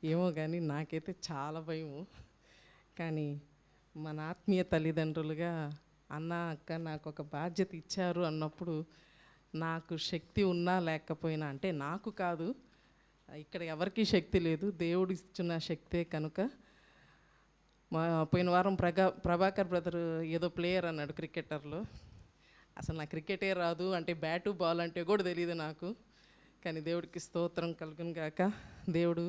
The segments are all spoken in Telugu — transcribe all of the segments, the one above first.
ఏమో కానీ నాకైతే చాలా భయము. కానీ మన ఆత్మీయ తల్లిదండ్రులుగా అన్న అక్క నాకు ఒక బాధ్యత ఇచ్చారు అన్నప్పుడు నాకు శక్తి ఉన్నా లేకపోయినా, అంటే నాకు కాదు, ఇక్కడ ఎవరికీ శక్తి లేదు, దేవుడు ఇచ్చిన శక్తే కనుక. మా పోయిన వారం ప్రభాకర్ బ్రదర్ ఏదో ప్లేయర్ అన్నాడు క్రికెటర్లో. అసలు నా క్రికెటే రాదు, అంటే బ్యాటు బాల్ అంటే కూడా తెలియదు నాకు. కానీ దేవుడికి స్తోత్రం కలుగును గాక. దేవుడు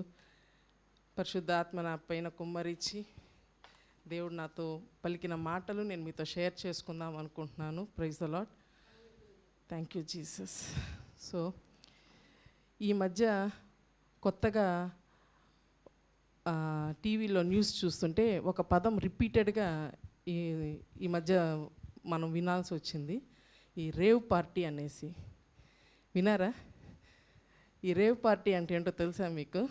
పరిశుద్ధాత్మ నా పైన కుమ్మరించి దేవుడు నాతో పలికిన మాటలు నేను మీతో షేర్ చేసుకుందాం అనుకుంటున్నాను. Praise the lord. Thank you Jesus. సో ఈ మధ్య కొత్తగా టీవీలో న్యూస్ చూస్తుంటే ఒక పదం రిపీటెడ్గా ఈ మధ్య మనం వినాల్సి వచ్చింది. ఈ రేవ్ పార్టీ అనేసి వినారా? ఈ రేవ్ పార్టీ అంటే ఏంటో తెలుసా మీకు?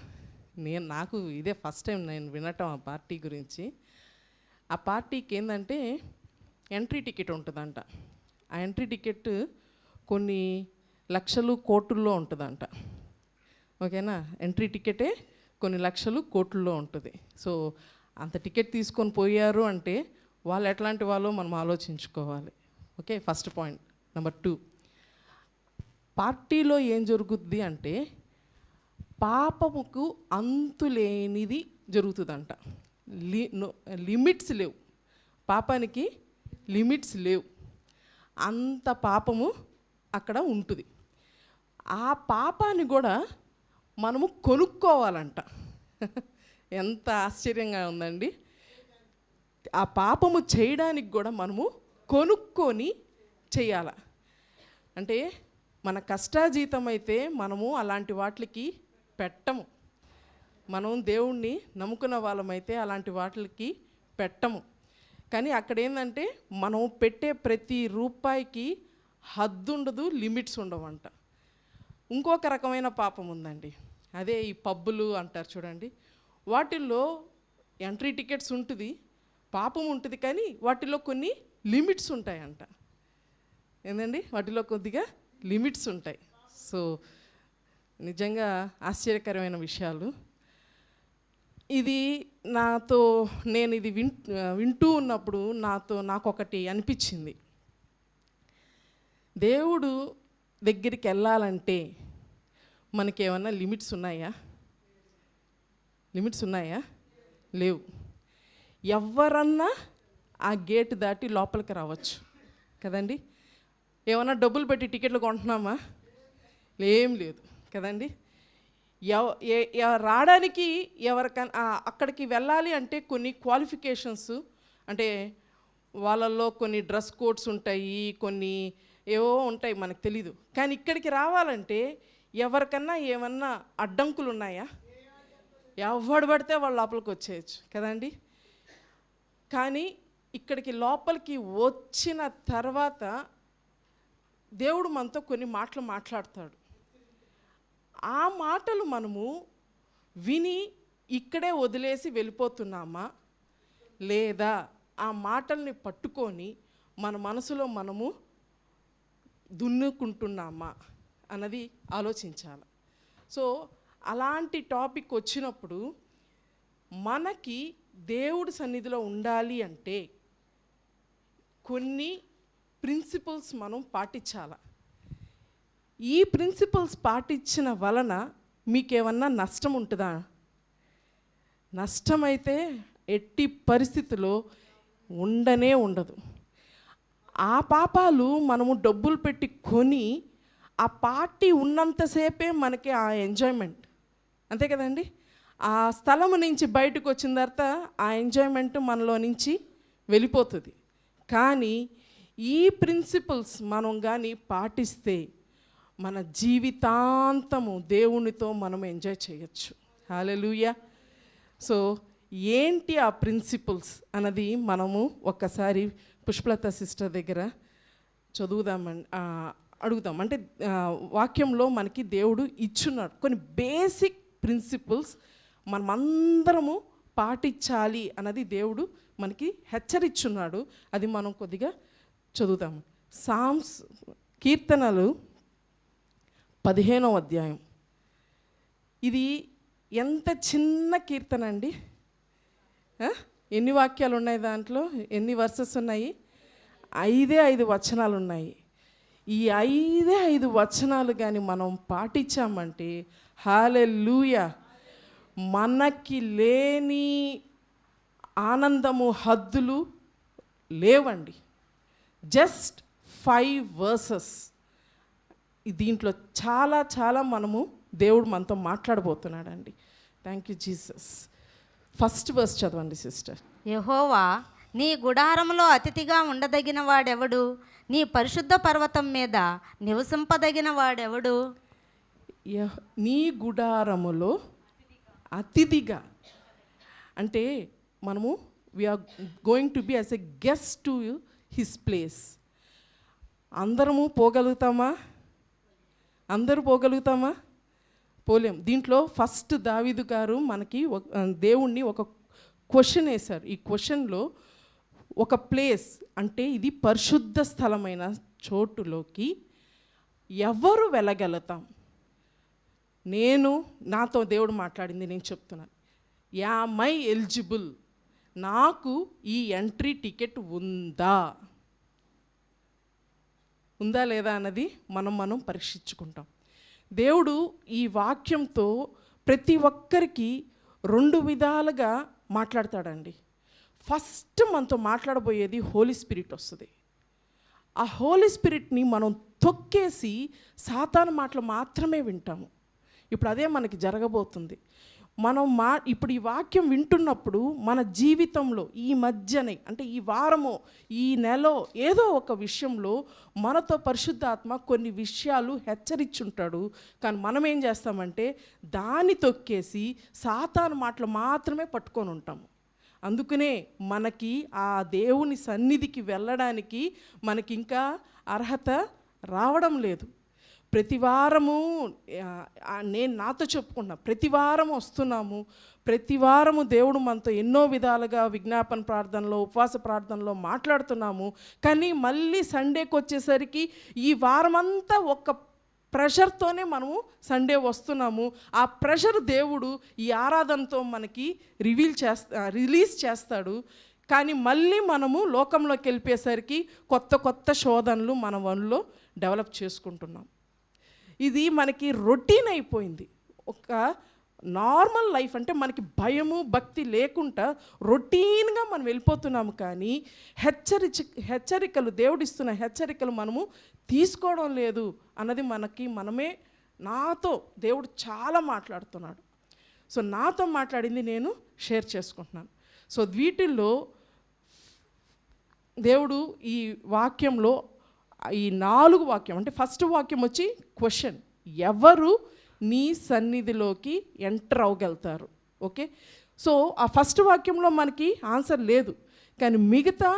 నాకు ఇదే ఫస్ట్ టైం నేను వినటం ఆ పార్టీ గురించి. ఆ పార్టీకి ఏంటంటే ఎంట్రీ టికెట్ ఉంటుందంట. ఆ ఎంట్రీ టికెట్ కొన్ని లక్షలు కోట్లలో ఉంటుందంట. ఓకేనా? ఎంట్రీ టికెటే కొన్ని లక్షలు కోట్లలో ఉంటుంది. సో అంత టికెట్ తీసుకొని పోయారు అంటే వాళ్ళు ఎట్లాంటి వాళ్ళో మనం ఆలోచించుకోవాలి. Okay, first point. నెంబర్ 2, పార్టీలో ఏం జరుగుద్ది అంటే పాపముకు అంతులేనిది జరుగుతుందంట. లిమిట్స్ లేవు, పాపానికి లిమిట్స్ లేవు. అంత పాపము అక్కడ ఉంటుంది. ఆ పాపాన్ని కూడా మనము కొనుక్కోవాలంట. ఎంత ఆశ్చర్యంగా ఉందండి. ఆ పాపము చేయడానికి కూడా మనము కొనుక్కొని చేయాల. అంటే మన కష్టాజీతం అయితే మనము అలాంటి వాటికి పెట్టము. మనం దేవుణ్ణి నమ్ముకున్న వాళ్ళమైతే అలాంటి వాటికి పెట్టము. కానీ అక్కడ ఏంటంటే మనం పెట్టే ప్రతి రూపాయికి హద్దు ఉండదు, లిమిట్స్ ఉండవంట. ఇంకొక రకమైన పాపం ఉందండి, అదే ఈ పబ్బులు అంటారు చూడండి. వాటిల్లో ఎంట్రీ టికెట్స్ ఉంటుంది, పాపం ఉంటుంది, కానీ వాటిలో కొన్ని లిమిట్స్ ఉంటాయంట. ఏంటండి? వాటిలో కొద్దిగా లిమిట్స్ ఉంటాయి. సో నిజంగా ఆశ్చర్యకరమైన విషయాలు. ఇది నేను ఇది వింటూ ఉన్నప్పుడు నాకు ఒకటి అనిపించింది. దేవుడు దగ్గరికి వెళ్ళాలంటే మనకేమన్నా లిమిట్స్ ఉన్నాయా? లిమిట్స్ ఉన్నాయా? లేవు. ఎవరన్నా ఆ గేట్ దాటి లోపలికి రావచ్చు కదండి. ఏమన్నా డబ్బులు పెట్టి టికెట్లు కొంటున్నామా? ఏం లేదు కదండి. రావడానికి ఎవరికైనా అక్కడికి వెళ్ళాలి అంటే కొన్ని క్వాలిఫికేషన్స్, అంటే వాళ్ళల్లో కొన్ని డ్రెస్ కోడ్స్ ఉంటాయి, కొన్ని ఏవో ఉంటాయి, మనకు తెలీదు. కానీ ఇక్కడికి రావాలంటే ఎవరికన్నా ఏమన్నా అడ్డంకులు ఉన్నాయా? ఎవడు పడితే వాళ్ళు లోపలికి వచ్చేయచ్చు కదండి. కానీ ఇక్కడికి లోపలికి వచ్చిన తర్వాత దేవుడు మనతో కొన్ని మాటలు మాట్లాడతాడు. ఆ మాటలు మనము విని ఇక్కడే వదిలేసి వెళ్ళిపోతున్నామా, లేదా ఆ మాటల్ని పట్టుకొని మన మనసులో మనము దున్నుకుంటున్నామా అన్నది ఆలోచించాలి. సో అలాంటి టాపిక్ వచ్చినప్పుడు మనకి దేవుడి సన్నిధిలో ఉండాలి అంటే కొన్ని ప్రిన్సిపల్స్ మనం పాటించాలి. ఈ ప్రిన్సిపల్స్ పాటించిన వలన మీకేమన్నా నష్టం ఉంటుందా? నష్టమైతే ఎట్టి పరిస్థితిలో ఉండనే ఉండదు. ఆ పాపాలు మనము డబ్బులు పెట్టి కొని ఆ పార్టీ ఉన్నంతసేపే మనకి ఆ ఎంజాయ్మెంట్, అంతే కదండి. ఆ స్థలం నుంచి బయటకు వచ్చిన తర్వాత ఆ ఎంజాయ్మెంట్ మనలో నుంచి వెళ్ళిపోతుంది. కానీ ఈ ప్రిన్సిపల్స్ మనం కానీ పాటిస్తే మన జీవితాంతము దేవునితో మనం ఎంజాయ్ చేయొచ్చు. హల్లెలూయా. సో ఏంటి ఆ ప్రిన్సిపల్స్ అన్నది మనము ఒక్కసారి పుష్పలత సిస్టర్ దగ్గర చదువుదామని అడుగుదాం. అంటే వాక్యంలో మనకి దేవుడు ఇచ్చున్నాడు కొన్ని బేసిక్ ప్రిన్సిపల్స్ మనమందరము పాటించాలి అన్నది దేవుడు మనకి హెచ్చరిచ్చున్నాడు. అది మనం కొద్దిగా చదువుతాము. కీర్తనలు 15వ అధ్యాయం. ఇది ఎంత చిన్న కీర్తన అండి. ఎన్ని వాక్యాలు ఉన్నాయి దాంట్లో, ఎన్ని వర్సెస్ ఉన్నాయి? 5 వచనాలు ఉన్నాయి. ఈ 5 వచనాలు కానీ మనం పాటించామంటే హల్లెలూయా, మనకి లేని ఆనందము హద్దులు లేవండి. Just 5 verses. దీంట్లో చాలా చాలా మనము దేవుడు మనతో మాట్లాడబోతున్నాడండి. Thank you Jesus. First verse చదవండి సిస్టర్. యెహోవా, నీ గుడారములో అతిథిగా ఉండదగిన వాడెవడు? నీ పరిశుద్ధ పర్వతం మీద నివసింపదగిన వాడెవడు? నీ గుడారములో అతిథిగా అంటే మనము we are going to be as a guest to his place. అందరము పోగలుగుతామా? అందరూ పోగలుగుతామా? పోలేం. దీంట్లో ఫస్ట్ దావీదు గారు మనకి దేవుణ్ణి ఒక క్వశ్చన్ వేశారు. ఈ క్వశ్చన్లో ఒక ప్లేస్ అంటే ఇది పరిశుద్ధ స్థలమైన చోటులోకి ఎవరు వెళ్ళగలుగుతాం? నాతో దేవుడు మాట్లాడింది, నేను చెప్తున్నాను. Am I eligible? నాకు ఈ ఎంట్రీ టికెట్ ఉందా లేదా అన్నది మనం పరీక్షించుకుంటాం. దేవుడు ఈ వాక్యంతో ప్రతి ఒక్కరికి 2 విధాలుగా మాట్లాడతాడండి. ఫస్ట్ మనతో మాట్లాడబోయేది హోలీ స్పిరిట్ వస్తుంది. ఆ హోలీ స్పిరిట్ని మనం తొక్కేసి సాతాను మాటలు మాత్రమే వింటాము. ఇప్పుడు అదే మనకి జరగబోతుంది. ఇప్పుడు ఈ వాక్యం వింటున్నప్పుడు మన జీవితంలో ఈ మధ్యనే అంటే ఈ వారమో ఈ నెలో ఏదో ఒక విషయంలో మనతో పరిశుద్ధాత్మ కొన్ని విషయాలు హెచ్చరించుంటాడు. కానీ మనం ఏం చేస్తామంటే దాన్ని తొక్కేసి సాతాను మాటలు మాత్రమే పట్టుకొని ఉంటాము. అందుకనే మనకి ఆ దేవుని సన్నిధికి వెళ్ళడానికి మనకి ఇంకా అర్హత రావడం లేదు. ప్రతి వారము నేను నాతో చెప్పుకున్నా, ప్రతి వారం వస్తున్నాము, ప్రతి వారము దేవుడు మనతో ఎన్నో విధాలుగా విజ్ఞాపన ప్రార్థనలో ఉపవాస ప్రార్థనలో మాట్లాడుతున్నాము. కానీ మళ్ళీ సండేకి వచ్చేసరికి ఈ వారమంతా ఒక ప్రెషర్తోనే మనము సండే వస్తున్నాము. ఆ ప్రెషర్ దేవుడు ఈ ఆరాధనతో మనకి రిలీజ్ చేస్తాడు. కానీ మళ్ళీ మనము లోకంలోకి వెళ్ళిపోయేసరికి కొత్త శోధనలు మన వనలో డెవలప్ చేసుకుంటున్నాం. ఇది మనకి రొటీన్ అయిపోయింది. ఒక నార్మల్ లైఫ్ అంటే మనకి భక్తి లేకుండా రొటీన్గా మనం వెళ్ళిపోతున్నాము. కానీ హెచ్చరికలు దేవుడిస్తున్న హెచ్చరికలు మనము తీసుకోవడం లేదు అన్నది నాతో దేవుడు చాలా మాట్లాడుతున్నాడు. సో నాతో మాట్లాడింది నేను షేర్ చేసుకుంటున్నాను. సో వీటిల్లో దేవుడు ఈ వాక్యంలో ఈ 4 వాక్యం అంటే ఫస్ట్ వాక్యం వచ్చి క్వశ్చన్, ఎవరు నీ సన్నిధిలోకి ఎంటర్ అవ్వగలుగుతారు? ఓకే, సో ఆ ఫస్ట్ వాక్యంలో మనకి ఆన్సర్ లేదు. కానీ మిగతా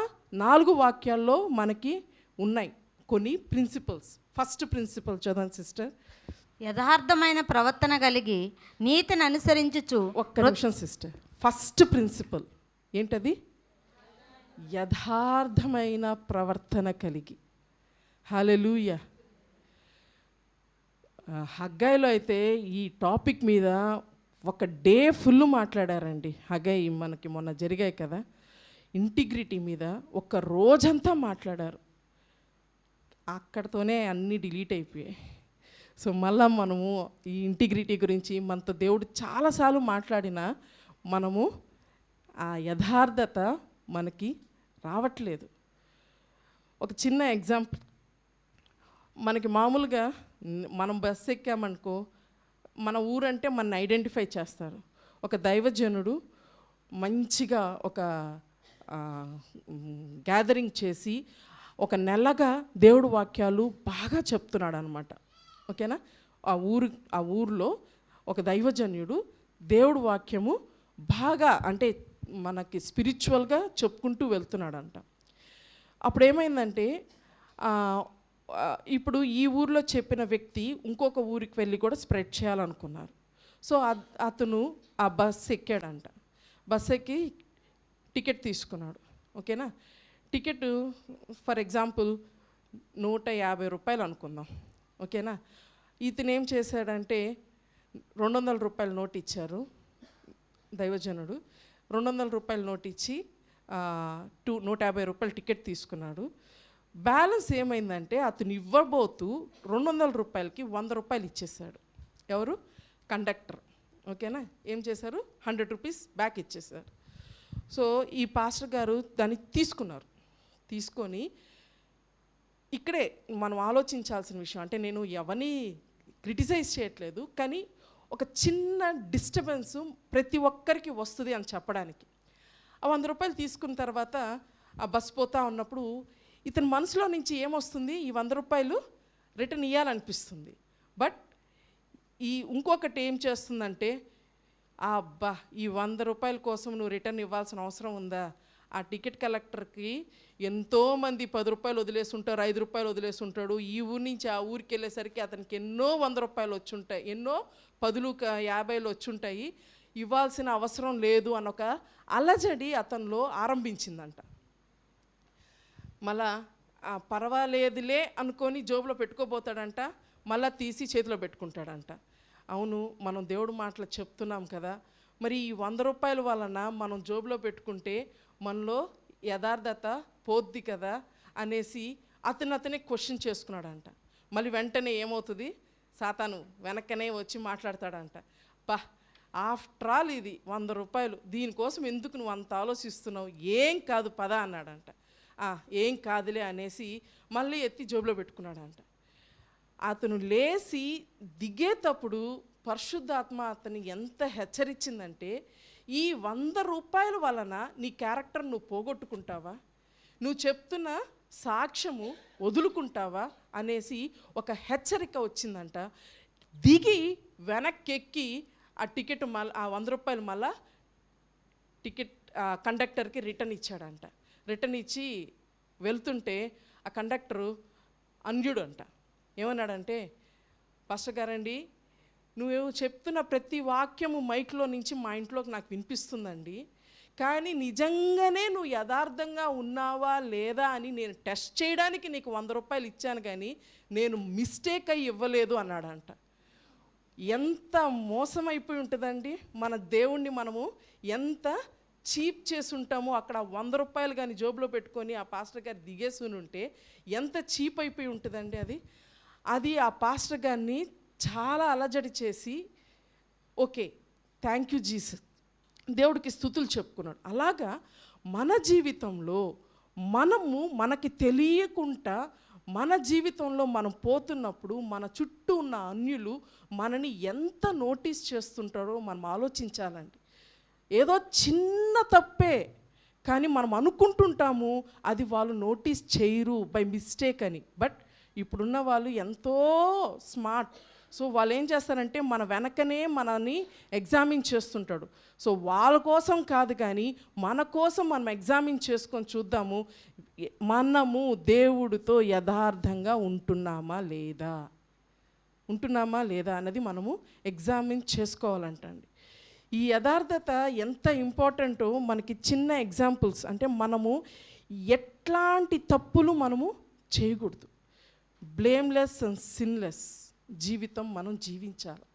4 వాక్యాల్లో మనకి ఉన్నాయి కొన్ని ప్రిన్సిపల్స్. ఫస్ట్ ప్రిన్సిపల్ చదవండి సిస్టర్. యథార్థమైన ప్రవర్తన కలిగి నీతిని అనుసరించుచు. ఒక్క నిమిషం సిస్టర్. ఫస్ట్ ప్రిన్సిపల్ ఏంటది? యథార్థమైన ప్రవర్తన కలిగి. హల్లెలూయా. హగ్గైలో అయితే ఈ టాపిక్ మీద ఒక డే ఫుల్ మాట్లాడారండి. హగ్గై మనకి మొన్న జరిగాయి కదా, ఇంటిగ్రిటీ మీద ఒక రోజంతా మాట్లాడారు. అక్కడితోనే అన్నీ డిలీట్ అయిపోయాయి. సో మళ్ళా మనము ఈ ఇంటిగ్రిటీ గురించి మనతో దేవుడు చాలాసార్లు మాట్లాడినా మనము ఆ యథార్థత మనకి రావట్లేదు. ఒక చిన్న ఎగ్జాంపుల్, మనకి మామూలుగా మనం బస్సు ఎక్కామనుకో, మన ఊరంటే మన ఐడెంటిఫై చేస్తారు. ఒక దైవజనుడు మంచిగా ఒక గ్యాదరింగ్ చేసి ఒక నెలగా దేవుడు వాక్యాలు బాగా చెప్తున్నాడు అనమాట. ఓకేనా? ఆ ఊరిలో ఒక దైవజనుడు దేవుడు వాక్యము బాగా అంటే మనకి స్పిరిచువల్గా చెప్పుకుంటూ వెళ్తున్నాడంట. అప్పుడు ఏమైందంటే ఇప్పుడు ఈ ఊరిలో చెప్పిన వ్యక్తి ఇంకొక ఊరికి వెళ్ళి కూడా స్ప్రెడ్ చేయాలనుకున్నారు. సో అతను ఆ బస్సు ఎక్కాడంట. బస్సు ఎక్కి టికెట్ తీసుకున్నాడు. ఓకేనా? టికెట్ ఫర్ ఎగ్జాంపుల్ 150 రూపాయలు అనుకుందాం. ఓకేనా? ఇతను ఏం చేశాడంటే ₹200 నోట్ ఇచ్చారు దైవజనుడు. ₹200 నోట్ ఇచ్చి ₹150 టికెట్ తీసుకున్నాడు. బ్యాలెన్స్ ఏమైందంటే అతను ఇవ్వబోతూ ₹200కి ₹100 ఇచ్చేసాడు. ఎవరు? కండక్టర్. ఓకేనా? ఏం చేశారు? ₹100 బ్యాక్ ఇచ్చేసారు. సో ఈ పాస్టర్ గారు దాన్ని తీసుకున్నారు. తీసుకొని ఇక్కడే మనం ఆలోచించాల్సిన విషయం, అంటే నేను ఎవరిని క్రిటిసైజ్ చేయట్లేదు, కానీ ఒక చిన్న డిస్టర్బెన్సు ప్రతి ఒక్కరికి వస్తుంది అని చెప్పడానికి. ఆ ₹100 తీసుకున్న తర్వాత ఆ బస్ పోతా ఉన్నప్పుడు ఇతని మనసులో నుంచి ఏమొస్తుంది? ఈ ₹100 రిటర్న్ ఇవ్వాలనిపిస్తుంది. బట్ ఇంకొకటి ఏం చేస్తుందంటే, అబ్బా ఈ ₹100 కోసం నువ్వు రిటర్న్ ఇవ్వాల్సిన అవసరం ఉందా? ఆ టికెట్ కలెక్టర్కి ఎంతోమంది ₹10 వదిలేసి ఉంటారు, ₹5 వదిలేసి ఉంటాడు. ఈ ఊరి నుంచి ఆ ఊరికి వెళ్ళేసరికి అతనికి ఎన్నో ₹100 వచ్చి ఉంటాయి, ఎన్నో 10, 50 వచ్చి ఉంటాయి. ఇవ్వాల్సిన అవసరం లేదు అన్నొక అలజడి అతనిలో ఆరంభించిందంట. మళ్ళా పర్వాలేదులే అనుకొని జోబులో పెట్టుకోబోతాడంట, మళ్ళీ తీసి చేతిలో పెట్టుకుంటాడంట. అవును, మనం దేవుడు మాటలు చెప్తున్నాం కదా, మరి ఈ ₹100 వలన మనం జోబులో పెట్టుకుంటే మనలో యథార్థత పోద్ది కదా అనేసి అతనే క్వశ్చన్ చేసుకున్నాడంట. మళ్ళీ వెంటనే ఏమవుతుంది? సాతాను వెనక్కనే వచ్చి మాట్లాడతాడంట, ఆఫ్టర్ ఆల్ ఇది ₹100, దీనికోసం ఎందుకు నువ్వు అంత ఆలోచిస్తున్నావు? ఏం కాదు పద అన్నాడంట. ఏం కాదులే అనేసి మళ్ళీ ఎత్తి జోబులో పెట్టుకున్నాడంట. అతను లేచి దిగేటప్పుడు పరిశుద్ధాత్మ అతన్ని ఎంత హెచ్చరించిందంటే, ఈ ₹100 వలన నీ క్యారెక్టర్ నువ్వు పోగొట్టుకుంటావా? నువ్వు చెప్తున్న సాక్ష్యము వదులుకుంటావా అనేసి ఒక హెచ్చరిక వచ్చిందంట. దిగి వెనక్కెక్కి ఆ టికెట్ ఆ ₹100 మళ్ళా టికెట్ కండక్టర్కి రిటర్న్ ఇచ్చాడంట. రిటర్న్ ఇచ్చి వెళ్తుంటే ఆ కండక్టరు అన్యుడు అంట. ఏమన్నాడంటే, పాస్టర్ గారండి, నువ్వు చెప్తున్న ప్రతి వాక్యము మైక్లో నుంచి మా ఇంట్లోకి నాకు వినిపిస్తుందండి, కానీ నిజంగానే నువ్వు యథార్థంగా ఉన్నావా లేదా అని నేను టెస్ట్ చేయడానికి నీకు ₹100 ఇచ్చాను, కానీ నేను మిస్టేక్ అయ్యి ఇవ్వలేదు అన్నాడంట. ఎంత మోసమైపోయి ఉంటుందండి మన దేవుణ్ణి మనము ఎంత చీప్ చేసి ఉంటామో. అక్కడ ₹100 కానీ జోబులో పెట్టుకొని ఆ పాస్టర్ గారు దిగేసుకుని ఉంటే ఎంత చీప్ అయిపోయి ఉంటుందండి అది ఆ పాస్టర్ గారిని చాలా అలజడి చేసి, ఓకే థ్యాంక్ యూ జీసస్, దేవుడికి స్తుతులు చెప్పుకున్నాడు. అలాగా మన జీవితంలో మనకి తెలియకుండా మన జీవితంలో మనం పోతున్నప్పుడు మన చుట్టూ ఉన్న అన్యులు మనని ఎంత నోటీస్ చేస్తుంటారో మనం ఆలోచించాలండి. ఏదో చిన్న తప్పే కానీ మనం అనుకుంటుంటాము అది వాళ్ళు నోటీస్ చేయరు బై మిస్టేక్ అని. బట్ ఇప్పుడున్న వాళ్ళు ఎంతో స్మార్ట్. సో వాళ్ళు ఏం చేస్తారంటే మన వెనకనే మనని ఎగ్జామిన్ చేస్తుంటాడు. సో వాళ్ళ కోసం కాదు కానీ మన కోసం మనం ఎగ్జామిన్ చేసుకొని చూద్దాము, మనము దేవుడితో యథార్థంగా ఉంటున్నామా లేదా అన్నది మనము ఎగ్జామిన్ చేసుకోవాలంటండి. ఈ యథార్థత ఎంత ఇంపార్టెంటో మనకి చిన్న ఎగ్జాంపుల్స్, అంటే మనము ఎట్లాంటి తప్పులు మనము చేయకూడదు. బ్లేమ్లెస్ అండ్ సిన్లెస్ జీవితం మనం జీవించాలి.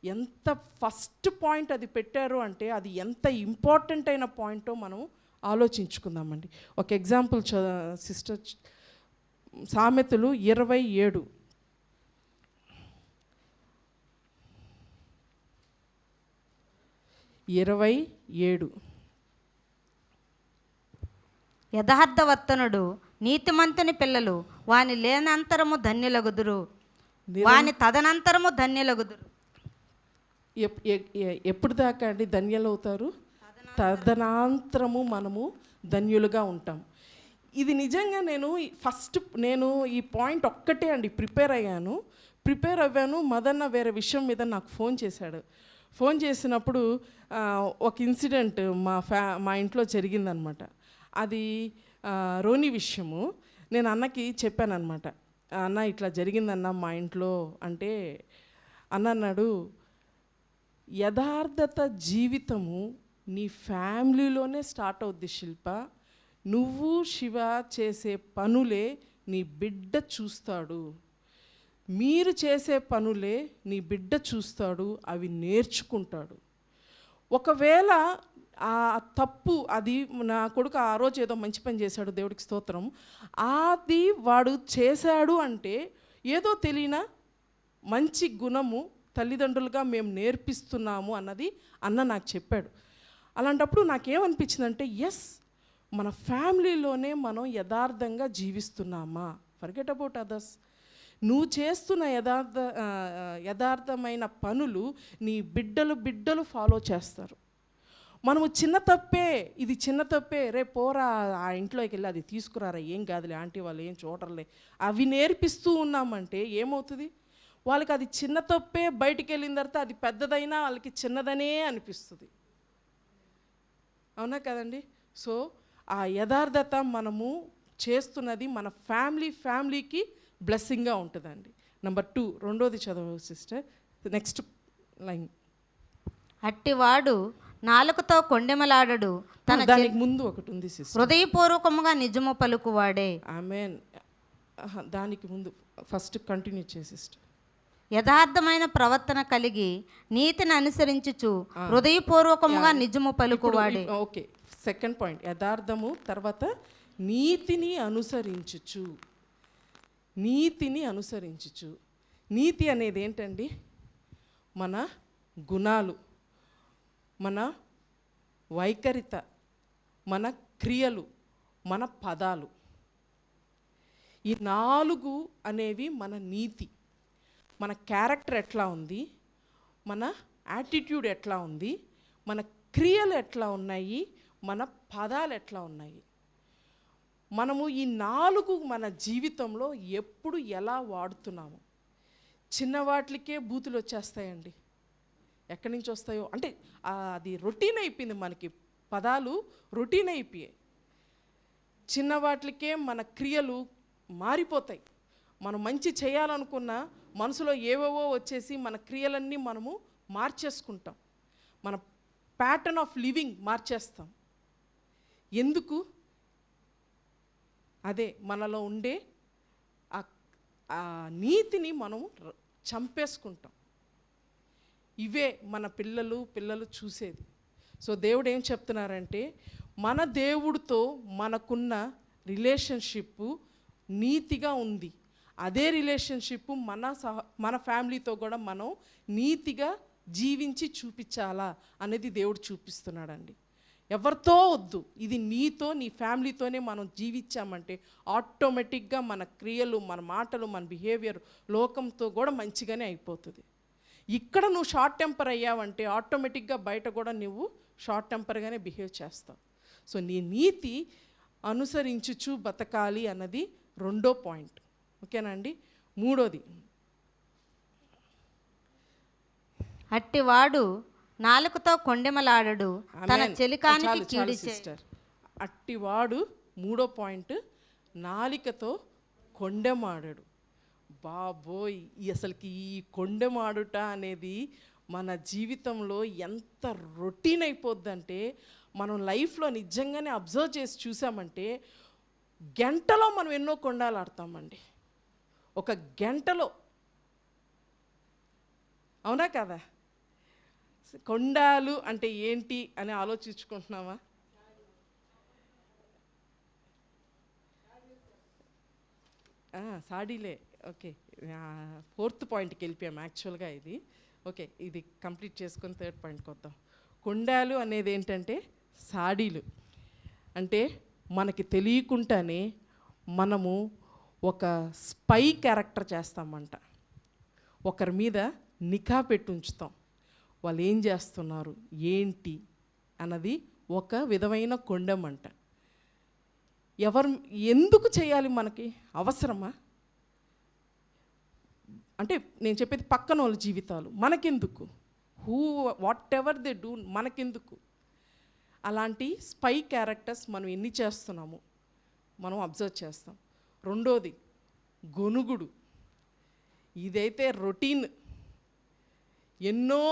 ఎంత ఫస్ట్ పాయింట్ అది పెట్టారు అంటే అది ఎంత ఇంపార్టెంట్ అయిన పాయింటో మనం ఆలోచించుకుందామండి. ఒక ఎగ్జాంపుల్ సిస్టర్, సామెతలు 27 యథార్థవర్తనుడు నీతిమంతుని పిల్లలు వాని లేనంతరము ధన్యులగుదురు, వాని తదనంతరము ధన్యులగుదురు. ఎప్పుడు దాకా అండి ధన్యులు అవుతారు? తదనంతరము మనము ధన్యులుగా ఉంటాం. ఇది నిజంగా నేను ఈ పాయింట్ ఒక్కటే అండి ప్రిపేర్ అవ్వాను. మదన్న వేరే విషయం మీద నాకు ఫోన్ చేశాడు. ఫోన్ చేసినప్పుడు ఒక ఇన్సిడెంట్ మా ఇంట్లో జరిగిందనమాట. అది రోని విషయము. నేను అన్నకి చెప్పానన్నమాట, అన్న ఇట్లా జరిగిందన్న మా ఇంట్లో అంటే, అన్న అన్నాడు, యథార్థత జీవితము నీ ఫ్యామిలీలోనే స్టార్ట్ అవుద్ది శిల్ప. నువ్వు శివ చేసే పనులే నీ బిడ్డ చూస్తాడు. మీరు చేసే పనులే నీ బిడ్డ చూస్తాడు, అవి నేర్చుకుంటాడు. ఒకవేళ ఆ తప్పు, అది నా కొడుకు ఆ రోజు ఏదో మంచి పని చేశాడు, దేవుడికి స్తోత్రం, అది వాడు చేశాడు అంటే ఏదో తెలియనా మంచి గుణము తల్లిదండ్రులుగా మేము నేర్పిస్తున్నాము అన్నది అన్న నాకు చెప్పాడు. అలాంటప్పుడు నాకేమనిపించిందంటే, ఎస్, మన ఫ్యామిలీలోనే మనం యథార్థంగా జీవిస్తున్నామా? Forget about others. నువ్వు చేస్తున్న యథార్థమైన పనులు నీ బిడ్డలు ఫాలో చేస్తారు. మనము చిన్న తప్పే, ఇది చిన్న తప్పే, రేపు పోరా ఆ ఇంట్లోకి వెళ్ళి అది తీసుకురారా, ఏం కాదులే, ఆంటీ వాళ్ళు ఏం చూడరులే, అవి నేర్పిస్తూ ఉన్నామంటే ఏమవుతుంది? వాళ్ళకి అది చిన్న తప్పే, బయటికి వెళ్ళిన తర్వాత అది పెద్దదైనా వాళ్ళకి చిన్నదనే అనిపిస్తుంది. అవునా కదండి? సో ఆ యథార్థత మనము చేస్తున్నది మన ఫ్యామిలీకి బ్లెస్సింగ్గా ఉంటుందండి. నెంబర్ 2, రెండోది చదవ సిస్టర్, నెక్స్ట్ లైన్. అట్టివాడు నాలుకతో కొండెమలాడడు, తన దానికి ముందు ఒకటి ఉంది సిస్టర్, హృదయపూర్వకముగా నిజము పలుకువాడే. ఆమేన్. దానికి ముందు ఫస్ట్ కంటిన్యూ చేసి సిస్టర్. యథార్థమైన ప్రవర్తన కలిగి నీతిని అనుసరించుచు హృదయపూర్వకముగా నిజము పలుకువాడే. ఓకే, సెకండ్ పాయింట్ యథార్థము, తర్వాత నీతిని అనుసరించుచు. నీతి అనేది ఏంటండి? మన గుణాలు, మన వైఖరిత, మన క్రియలు, మన పదాలు, ఈ 4 అనేవి మన నీతి. మన క్యారెక్టర్ ఎట్లా ఉంది, మన యాటిట్యూడ్ ఎట్లా ఉంది, మన క్రియలు ఎట్లా ఉన్నాయి, మన పదాలు ఎట్లా ఉన్నాయి. మనము ఈ 4 మన జీవితంలో ఎప్పుడు ఎలా వాడుతున్నాము. చిన్న వాటికే బూతులు వచ్చేస్తాయండి. ఎక్కడి నుంచి వస్తాయో అంటే అది రొటీన్ అయిపోయింది, మనకి పదాలు రొటీన్ అయిపోయాయి. చిన్న వాటికే మన క్రియలు మారిపోతాయి. మనం మంచి చేయాలనుకున్న మనసులో ఏవేవో వచ్చేసి మన క్రియలన్నీ మనము మార్చేసుకుంటాం. మన ప్యాటర్న్ ఆఫ్ లివింగ్ మార్చేస్తాం. ఎందుకు? అదే మనలో ఉండే ఆ నీతిని మనం చంపేసుకుంటాం. ఇవే మన పిల్లలు చూసేది. సో దేవుడు ఏం చెప్తున్నారంటే, మన దేవుడితో మనకున్న రిలేషన్షిప్ నీతిగా ఉంది. అదే రిలేషన్షిప్ మన ఫ్యామిలీతో కూడా మనం నీతిగా జీవించి చూపించాలా అనేది దేవుడు చూపిస్తున్నాడండి. ఎవరితో వద్దు, ఇది నీతో, నీ ఫ్యామిలీతోనే మనం జీవించామంటే ఆటోమేటిక్గా మన క్రియలు, మన మాటలు, మన బిహేవియర్ లోకంతో కూడా మంచిగానే అయిపోతుంది. ఇక్కడ నువ్వు షార్ట్ టెంపర్ అయ్యావంటే ఆటోమేటిక్గా బయట కూడా నువ్వు షార్ట్ టెంపర్గానే బిహేవ్ చేస్తావు. సో నీ నీతి అనుసరించుచు బతకాలి అన్నది 2వ పాయింట్. ఓకేనా అండి? 3వది, అట్టివాడు నాలుకతో కొండెమలాడడు, తన చెలికానికి కీడు సిస్టర్. అట్టివాడు 3వ పాయింట్, నాలికతో కొండెమాడడు. బాబోయ్, అసలుకి ఈ కొండెమాడుట అనేది మన జీవితంలో ఎంత రొటీన్ అయిపోద్దంటే, మనం లైఫ్లో నిజంగానే అబ్జర్వ్ చేసి చూసామంటే గంటలో మనం ఎన్నో కొండాలు ఆడతామండి. ఒక గంటలో, అవునా కదా? కొండాలు అంటే ఏంటి అని ఆలోచించుకుంటున్నావా? సాడీలే. ఓకే, 4th పాయింట్కి వెళ్ళిపోయాం యాక్చువల్గా. ఇది ఓకే, ఇది కంప్లీట్ చేసుకొని 3rd పాయింట్కి వద్దాం. కొండాలు అనేది ఏంటంటే సాడీలు. అంటే మనకి తెలియకుండానే మనము ఒక స్పై క్యారెక్టర్ చేస్తామంట. ఒకరి మీద నిఘా పెట్టి ఉంచుతాం. వాళ్ళు ఏం చేస్తున్నారు, ఏంటి అన్నది ఒక విధమైన కొండమంట. ఎందుకు చేయాలి? మనకి అవసరమా? అంటే నేను చెప్పేది పక్కన వాళ్ళ జీవితాలు మనకెందుకు? వాట్ ఎవర్ దే డూ మనకెందుకు? అలాంటి స్పై క్యారెక్టర్స్ మనం ఎన్ని చేస్తున్నాము మనం అబ్జర్వ్ చేస్తాం. 2వది గొనుగుడు. ఇదైతే రొటీన్. ఎన్నో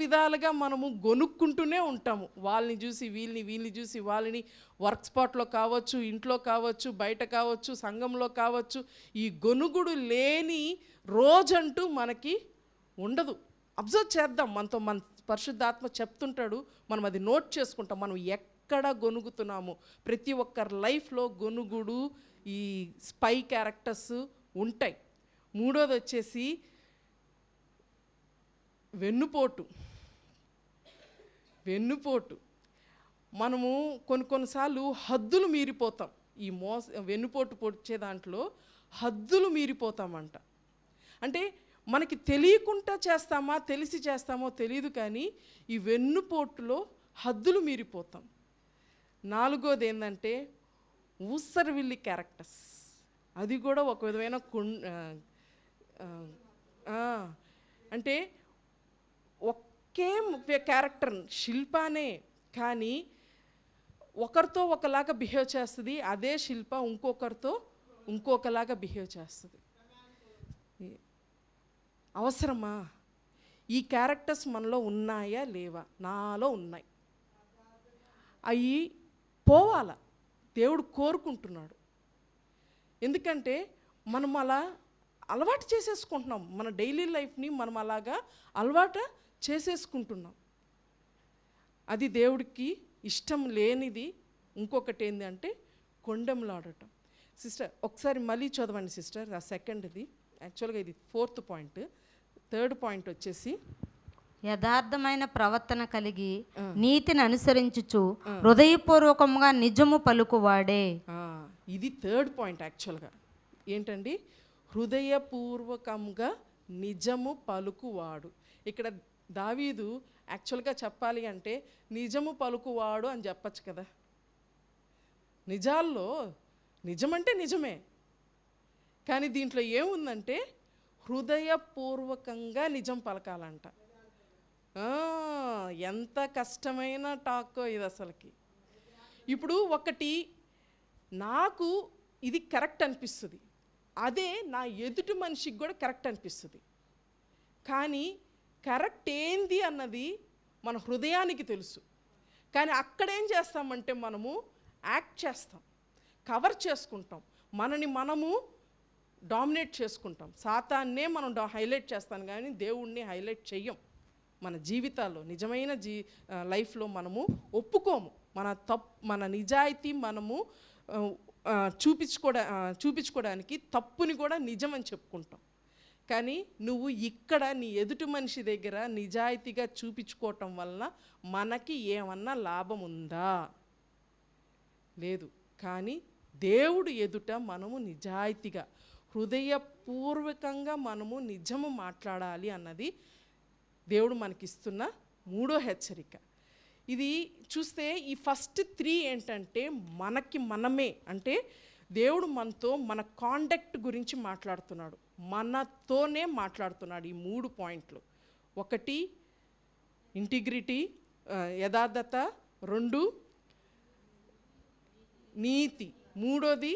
విధాలుగా మనము గొనుక్కుంటూనే ఉంటాము. వాళ్ళని చూసి వీళ్ళని చూసి వాళ్ళని, వర్క్ స్పాట్లో కావచ్చు, ఇంట్లో కావచ్చు, బయట కావచ్చు, సంఘంలో కావచ్చు. ఈ గొనుగుడు లేని రోజంటూ మనకి ఉండదు. అబ్జర్వ్ చేద్దాం, మనతో మన పరిశుద్ధాత్మ చెప్తుంటాడు, మనం అది నోట్ చేసుకుంటాం. మనం ఎక్కడ గొనుగుతున్నాము? ప్రతి ఒక్కరి లైఫ్లో గొనుగుడు, ఈ స్పై క్యారెక్టర్స్ ఉంటాయి. మూడోది వచ్చేసి వెన్నుపోటు. మనము కొన్నిసార్లు హద్దులు మీరిపోతాం. ఈ వెన్నుపోటు పొడిచే దాంట్లో హద్దులు మీరిపోతామంట. అంటే మనకి తెలియకుండా చేస్తామా, తెలిసి చేస్తామో తెలియదు, కానీ ఈ వెన్నుపోటులో హద్దులు మీరిపోతాం. నాలుగోది ఏంటంటే ఊసరవిల్లి క్యారెక్టర్స్. అది కూడా ఒక విధమైన అంటే ఒకే క్యారెక్టర్ శిల్పానే, కానీ ఒకరితో ఒకలాగా బిహేవ్ చేస్తుంది. అదే శిల్ప ఇంకొకరితో ఇంకొకలాగా బిహేవ్ చేస్తుంది. అవసరమా? ఈ క్యారెక్టర్స్ మనలో ఉన్నాయా లేవా? నాలో ఉన్నాయి. అవి పోవాలా, దేవుడు కోరుకుంటున్నాడు. ఎందుకంటే మనం అలా అలవాటు చేసేసుకుంటున్నాం. మన డైలీ లైఫ్ని మనం అలాగా అలవాటు చేసేసుకుంటున్నాం. అది దేవుడికి ఇష్టం లేనిది. ఇంకొకటి ఏంటంటే కొండెంలాడటం. సిస్టర్ ఒకసారి మళ్ళీ చదవండి సిస్టర్, ఆ సెకండ్ది. యాక్చువల్గా ఇది 4th పాయింట్. 3rd పాయింట్ వచ్చేసి యథార్థమైన ప్రవర్తన కలిగి నీతిని అనుసరించుచు హృదయపూర్వకంగా నిజము పలుకువాడే. ఇది 3rd పాయింట్. యాక్చువల్గా ఏంటండి? హృదయపూర్వకంగా నిజము పలుకువాడు. ఇక్కడ దావీదు యాక్చువల్గా చెప్పాలి అంటే నిజము పలుకువాడు అని చెప్పచ్చు కదా. నిజాల్లో నిజమంటే నిజమే, కానీ దీంట్లో ఏముందంటే హృదయపూర్వకంగా నిజం పలకాలంట. ఎంత కష్టమైన టాకో ఇది అసలుకి. ఇప్పుడు ఒకటి నాకు ఇది కరెక్ట్ అనిపిస్తుంది, అదే నా ఎదుటి మనిషికి కూడా కరెక్ట్ అనిపిస్తుంది. కానీ కరెక్ట్ ఏంది అన్నది మన హృదయానికి తెలుసు. కానీ అక్కడేం చేస్తామంటే మనము యాక్ట్ చేస్తాం, కవర్ చేసుకుంటాం, మనని మనము డామినేట్ చేసుకుంటాం. సాతాన్నే మనం హైలైట్ చేస్తాం, కానీ దేవుణ్ణి హైలైట్ చెయ్యం. మన జీవితాల్లో నిజమైన లైఫ్లో ఒప్పుకోము. మన నిజాయితీ మనము చూపించుకోవడానికి తప్పుని కూడా నిజం అని చెప్పుకుంటాం. కానీ నువ్వు ఇక్కడ నీ ఎదుటి మనిషి దగ్గర నిజాయితీగా చూపించుకోవటం వలన మనకి ఏమన్నా లాభం ఉందా? లేదు. కానీ దేవుడు ఎదుట మనము నిజాయితీగా హృదయపూర్వకంగా మనము నిజము మాట్లాడాలి అన్నది దేవుడు మనకిస్తున్న 3వ హెచ్చరిక. ఇది చూస్తే ఈ ఫస్ట్ 3 ఏంటంటే మనకి మనమే, అంటే దేవుడు మనతో మన కాండక్ట్ గురించి మాట్లాడుతున్నాడు, మనతోనే మాట్లాడుతున్నాడు. ఈ 3 పాయింట్లు: 1 ఇంటిగ్రిటీ, యథార్థత; 2 నీతి; 3వది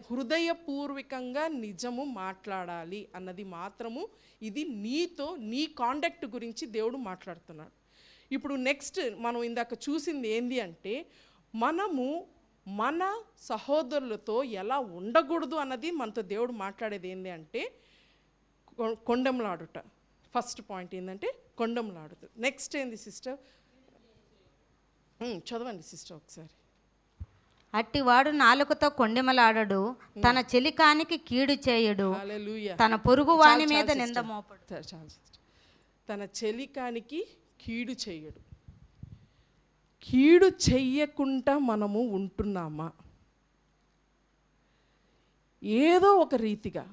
హృదయపూర్వకంగా నిజము మాట్లాడాలి అన్నది మాత్రము. ఇది నీ కాండక్ట్ గురించి దేవుడు మాట్లాడుతున్నాడు. ఇప్పుడు నెక్స్ట్ మనం ఇందాక చూసింది ఏంది అంటే మనము మన సహోదరులతో ఎలా ఉండకూడదు అన్నది మనతో దేవుడు మాట్లాడేది ఏంది అంటే కొండెంలాడుట. ఫస్ట్ పాయింట్ ఏంటంటే కొండెంలాడుట. నెక్స్ట్ ఏంది సిస్టర్? చదవండి సిస్టర్ ఒకసారి. అట్టివాడు నాలుకతో కొండెమలాడడు, తన చెలికానికి కీడు చేయడు, తన పొరుగు వాని మీద నింద మోపడు. తన చెలికానికి కీడు చేయడు. కీడు చెయ్యకుండా మనము ఉంటున్నామా? ఏదో ఒక రీతిగా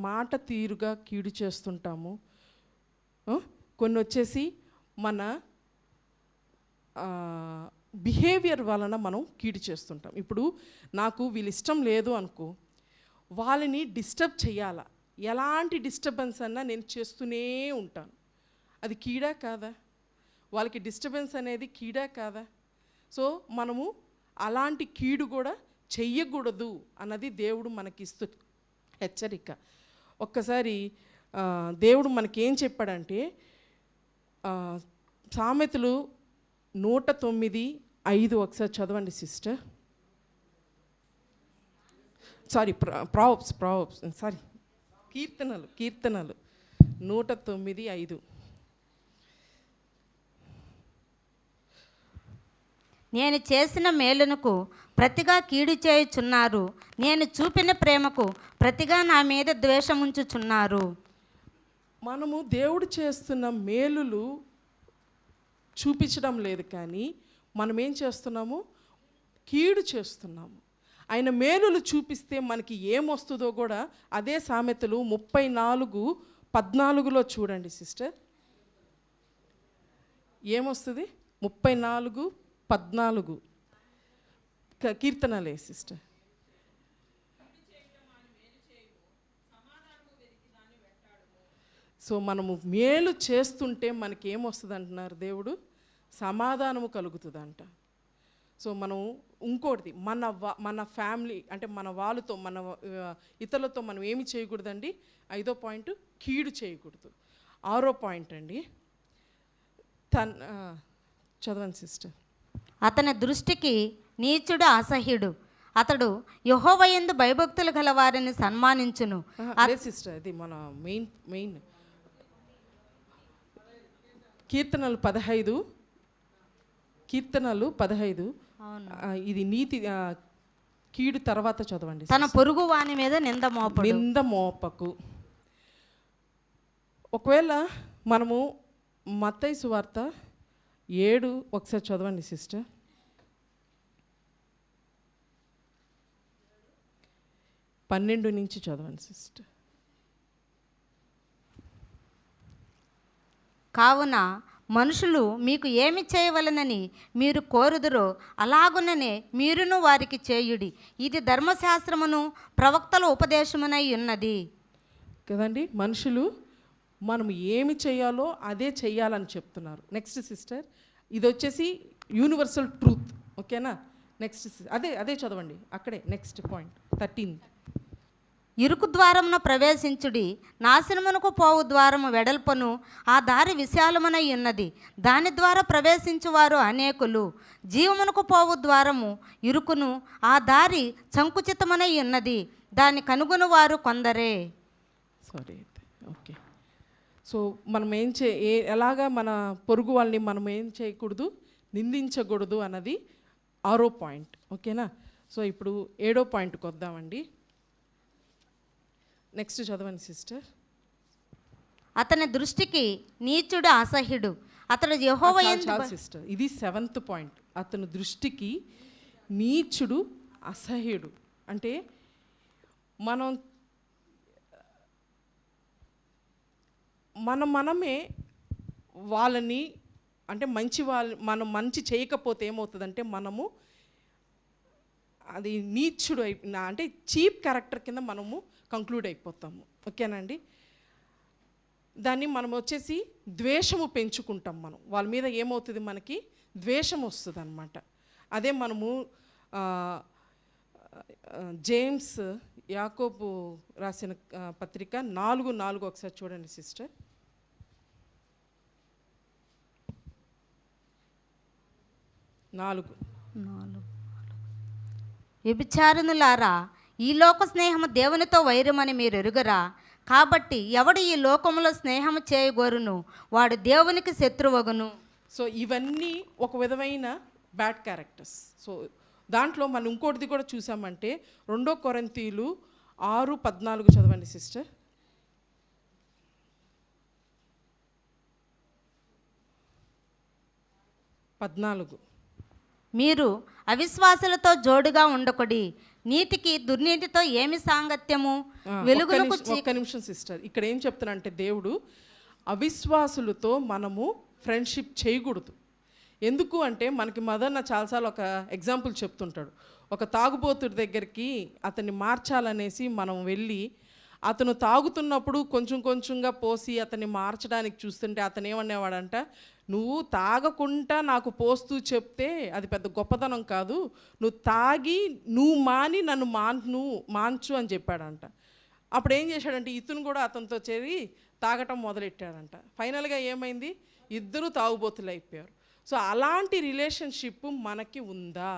మాట తీరుగా కీడు చేస్తుంటాము. కొన్ని వచ్చేసి మన బిహేవియర్ వలన మనం కీడు చేస్తుంటాం. ఇప్పుడు నాకు వీళ్ళు ఇష్టం లేదు అనుకో, వాళ్ళని డిస్టర్బ్ చేయాలా, ఎలాంటి డిస్టర్బెన్స్ అన్నా నేను చేస్తూనే ఉంటాను. అది కీడా కాదా? వాళ్ళకి డిస్టర్బెన్స్ అనేది కీడా కాదా? సో మనము అలాంటి కీడు కూడా చెయ్యకూడదు అన్నది దేవుడు మనకిస్తూ హెచ్చరిక. ఒక్కసారి దేవుడు మనకేం చెప్పాడంటే సామెతలు 109:5 ఒకసారి చదవండి సిస్టర్. సారీ, ప్రావబ్స్ సారీ, కీర్తనలు 109:5. నేను చేసిన మేలునకు ప్రతిగా కీడు చేయుచున్నారు, నేను చూపిన ప్రేమకు ప్రతిగా నా మీద ద్వేషముంచుచున్నారు. మనము దేవుడు చేస్తున్న మేలులు చూపించడం లేదు, కానీ మనం ఏం చేస్తున్నాము? కీడు చేస్తున్నాము. ఆయన మేలులు చూపిస్తే మనకి ఏమొస్తుందో కూడా అదే సామెతలు 34:14 చూడండి సిస్టర్. ఏమొస్తుంది? 34:14 కీర్తనలే సిస్టర్. సో మనము మేలు చేస్తుంటే మనకి ఏమొస్తుంది అంటున్నారు దేవుడు? సమాధానము కలుగుతుందంట. సో మనం ఇంకోటిది, మన ఫ్యామిలీ అంటే మన వాళ్ళతో, మన ఇతరులతో మనం ఏమి చేయకూడదండి. 5వ పాయింట్, కీడు చేయకూడదు. 6వ పాయింట్ అండి, చదవండి సిస్టర్. అతని దృష్టికి నీచుడు అసహ్యుడు, అతడు యెహోవా యందు భయభక్తులు గల వారిని సన్మానించును. అదే సిస్టర్, ఇది మన మెయిన్ కీర్తనలు 15. ఇది నీతి, కీడు తర్వాత చదవండి. తన పొరుగు వాని మీద నింద మోపకు. ఒకవేళ మనము మత్తయి సువార్త 7 ఒకసారి చదవండి సిస్టర్. 12 నుంచి చదవండి సిస్టర్. కావున మనుషులు మీకు ఏమి చేయవలనని మీరు కోరుదురో అలాగుననే మీరును వారికి చేయుడి, ఇది ధర్మశాస్త్రమును ప్రవక్తల ఉపదేశమునై ఉన్నది కదండి. మనుషులు మనం ఏమి చేయాలో అదే చెయ్యాలని చెప్తున్నారు. నెక్స్ట్ సిస్టర్, ఇది వచ్చేసి యూనివర్సల్ ట్రూత్. ఓకేనా? నెక్స్ట్ అదే చదవండి, అక్కడే నెక్స్ట్ పాయింట్ 13. ఇరుకు ద్వారమున ప్రవేశించుడి, నాశనమునకు పోవు ద్వారము వెడల్పను, ఆ దారి విశాలమునై ఉన్నది, దాని ద్వారా ప్రవేశించువారు అనేకులు. జీవమునకు పోవు ద్వారము ఇరుకును, ఆ దారి సంకుచితమునై ఉన్నది, దాన్ని కనుగొను వారు కొందరే. Sorry, okay. సో మనం ఎలాగా మన పొరుగు వాళ్ళని మనం ఏం చేయకూడదు? నిందించకూడదు అన్నది 6వ పాయింట్. ఓకేనా? సో ఇప్పుడు 7వ పాయింట్కి వద్దామండి. నెక్స్ట్ చదవండి సిస్టర్. అతని దృష్టికి నీచుడు అసహ్యుడు, అతడు యెహోవా యందు సిస్టర్, ఇది 7th పాయింట్. అతని దృష్టికి నీచుడు అసహ్యుడు అంటే మనమే వాళ్ళని అంటే మనం మంచి చేయకపోతే ఏమవుతుందంటే మనము అది నీచుడు అంటే చీప్ క్యారెక్టర్ కింద మనము కంక్లూడ్ అయిపోతాము. ఓకేనండి? దాన్ని మనం వచ్చేసి ద్వేషము పెంచుకుంటాం. మనం వాళ్ళ మీద ఏమవుతుంది? మనకి ద్వేషం వస్తుంది అన్నమాట. అదే మనము జేమ్స్ యాకోబు రాసిన పత్రిక 4:4 ఒకసారి చూడండి సిస్టర్. 4. వ్యభిచారిణులారా, ఈ లోక స్నేహము దేవునితో వైరమని మీరు ఎరుగరా? కాబట్టి ఎవడు ఈ లోకములో స్నేహము చేయగోరును వాడు దేవునికి శత్రువగును. సో ఇవన్నీ ఒక విధమైన బ్యాడ్ క్యారెక్టర్స్. సో దాంట్లో మనం ఇంకోటిది కూడా చూసామంటే 2 కొరింథీయులు 6:14 చదవండి సిస్టర్. 14. మీరు అవిశ్వాసులతో జోడుగా ఉండకొడి, నీతికి దుర్నీతితో ఏమి సాంగత్యము? వెలుగులకు ఒక్క నిమిషం సిస్టర్, ఇక్కడ ఏం చెప్తున్నా అంటే దేవుడు అవిశ్వాసులతో మనము ఫ్రెండ్షిప్ చేయకూడదు. ఎందుకు అంటే మనకి మదన్న చాలాసార్లు ఒక ఎగ్జాంపుల్ చెప్తుంటాడు. ఒక తాగుబోతుడి దగ్గరికి అతన్ని మార్చాలనేసి మనం వెళ్ళి అతను తాగుతున్నప్పుడు కొంచెం కొంచెంగా పోసి అతన్ని మార్చడానికి చూస్తుంటే అతను ఏమనేవాడంట, నువ్వు తాగకుండా నాకు పోస్తూ చెప్తే అది పెద్ద గొప్పతనం కాదు, నువ్వు తాగి నువ్వు మాని నన్ను మాన్చు అని చెప్పాడంట. అప్పుడు ఏం చేశాడంటే ఇతను కూడా అతనితో చేరి తాగటం మొదలెట్టాడంట. ఫైనల్గా ఏమైంది, ఇద్దరు తాగుబోతులు అయిపోయారు. సో అలాంటి రిలేషన్షిప్ మనకి ఉందా?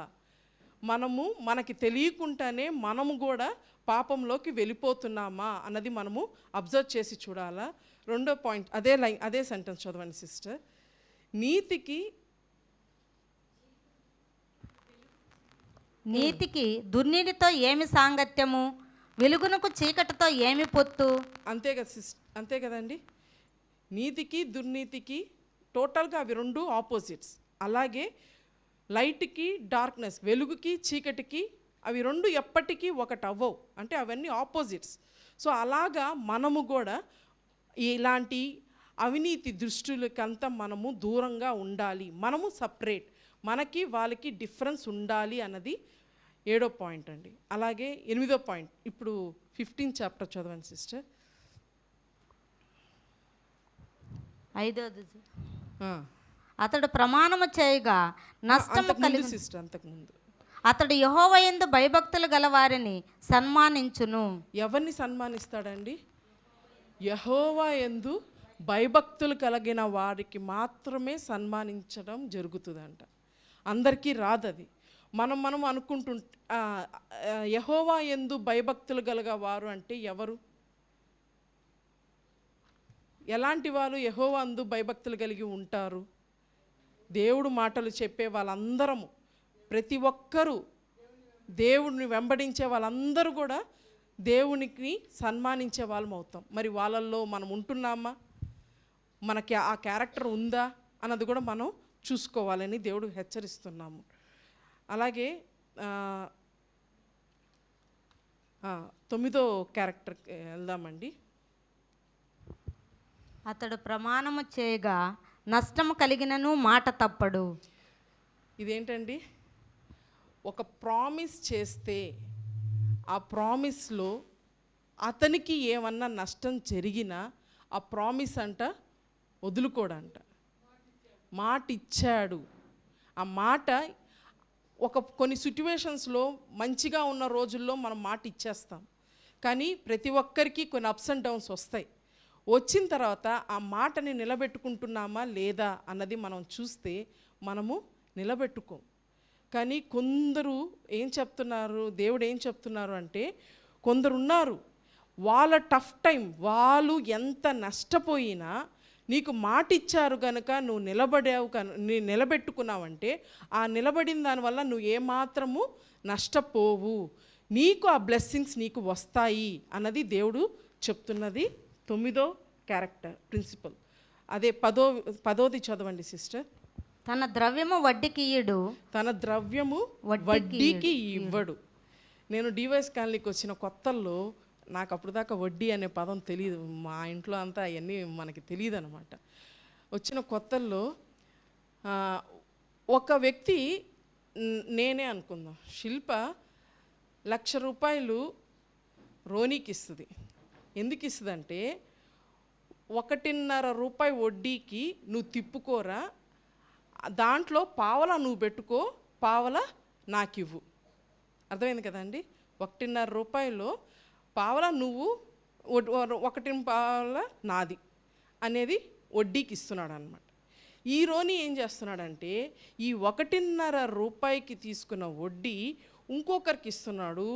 మనకి తెలియకుండానే మనము కూడా పాపంలోకి వెళ్ళిపోతున్నామా అన్నది మనము అబ్జర్వ్ చేసి చూడాలా. రెండో పాయింట్, అదే సెంటెన్స్ చదవండి సిస్టర్. నీతికి దుర్నీతితో ఏమి సాంగత్యము, వెలుగునకు చీకటితో ఏమి పొత్తు. అంతే కదండి. నీతికి దుర్నీతికి టోటల్గా అవి రెండు ఆపోజిట్స్. అలాగే లైట్కి డార్క్నెస్, వెలుగుకి చీకటికి అవి రెండు ఎప్పటికీ ఒకటి అవ్వవు, అంటే అవన్నీ ఆపోజిట్స్. సో అలాగా మనము కూడా ఇలాంటి అవినీతి దృష్టిలకంతా మనము దూరంగా ఉండాలి. మనము సపరేట్, మనకి వాళ్ళకి డిఫరెన్స్ ఉండాలి అన్నది 7వ పాయింట్ అండి. అలాగే 8వ పాయింట్, ఇప్పుడు 15th చాప్టర్ చదవండి సిస్టర్. 5వ అతడు ప్రమాణము చేయగా నష్టము కలిగి సిస్టర్ అంతకుముందు అతడు యెహోవా యందు భయభక్తులు గల వారిని సన్మానించును. ఎవరిని సన్మానిస్తాడండి? యెహోవా యందు భయభక్తులు కలిగిన వారికి మాత్రమే సన్మానించడం జరుగుతుందంట. అందరికీ రాదది. మనం యెహోవా యందు భయభక్తులు గలగవారు అంటే ఎవరు? ఎలాంటి వాళ్ళు యెహోవా యందు భయభక్తులు కలిగి ఉంటారు? దేవుడు మాటలు చెప్పే వాళ్ళందరము, ప్రతి ఒక్కరూ దేవుడిని వెంబడించే వాళ్ళందరూ కూడా దేవునికి సన్మానించే వాళ్ళం అవుతాం. మరి వాళ్ళల్లో మనం ఉంటున్నామా? మనకి ఆ క్యారెక్టర్ ఉందా అన్నది కూడా మనం చూసుకోవాలని దేవుడు హెచ్చరిస్తున్నాము. అలాగే 9వ క్యారెక్టర్కి వెళ్దామండి. అతడు ప్రమాణము చేయగా నష్టము కలిగినను మాట తప్పడు. ఇదేంటండి? ఒక ప్రామిస్ చేస్తే ఆ ప్రామిస్లో అతనికి ఏమన్నా నష్టం జరిగినా ఆ ప్రామిస్ అంట వదులుకోడంట. మాట ఇచ్చాడు, ఆ మాట కొన్ని సిట్యువేషన్స్లో మంచిగా ఉన్న రోజుల్లో మనం మాట ఇచ్చేస్తాం, కానీ ప్రతి ఒక్కరికి కొన్ని అప్స్ అండ్ డౌన్స్ వస్తాయి. వచ్చిన తర్వాత ఆ మాటని నిలబెట్టుకుంటున్నామా లేదా అన్నది మనం చూస్తే మనము నిలబెట్టుకోం. కానీ కొందరు ఏం చెప్తున్నారు, దేవుడు ఏం చెప్తున్నారు అంటే, కొందరు ఉన్నారు వాళ్ళ టఫ్ టైం, వాళ్ళు ఎంత నష్టపోయినా నీకు మాట ఇచ్చారు కనుక నువ్వు నిలబెట్టుకున్నావంటే ఆ నిలబడిన దానివల్ల నువ్వు ఏమాత్రము నష్టపోవు, నీకు ఆ బ్లెస్సింగ్స్ నీకు వస్తాయి అన్నది దేవుడు చెప్తున్నది. 9వ క్యారెక్టర్ ప్రిన్సిపల్. అదే 10వది చదవండి సిస్టర్. తన ద్రవ్యము వడ్డీకి ఇయ్యడు, తన ద్రవ్యము వడ్డీకి ఇవ్వడు. నేను డివైస్ కాలనీకి వచ్చిన కొత్తల్లో నాకు అప్పుడు దాకా వడ్డీ అనే పదం తెలియదు, మా ఇంట్లో అంతా అవన్నీ మనకి తెలియదు అనమాట. వచ్చిన కొత్తల్లో ఒక వ్యక్తి, నేనే అనుకుందాం, శిల్ప 1,00,000 రూపాయలు రోనీకి ఇస్తుంది. ఎందుకు ఇస్తుందంటే, 1.5 రూపాయి వడ్డీకి నువ్వు తిప్పుకోరా, దాంట్లో పావలా నువ్వు పెట్టుకో, పావలా నాకు ఇవ్వు. అర్థమైంది కదండి? 1.5 రూపాయలు పావలా నువ్వు, 1 పావలా నాది అనేది వడ్డీకి ఇస్తున్నాడు అనమాట. ఈ రోని ఏం చేస్తున్నాడంటే, ఈ 1.5 రూపాయికి తీసుకున్న వడ్డీ ఇంకొకరికి ఇస్తున్నాడు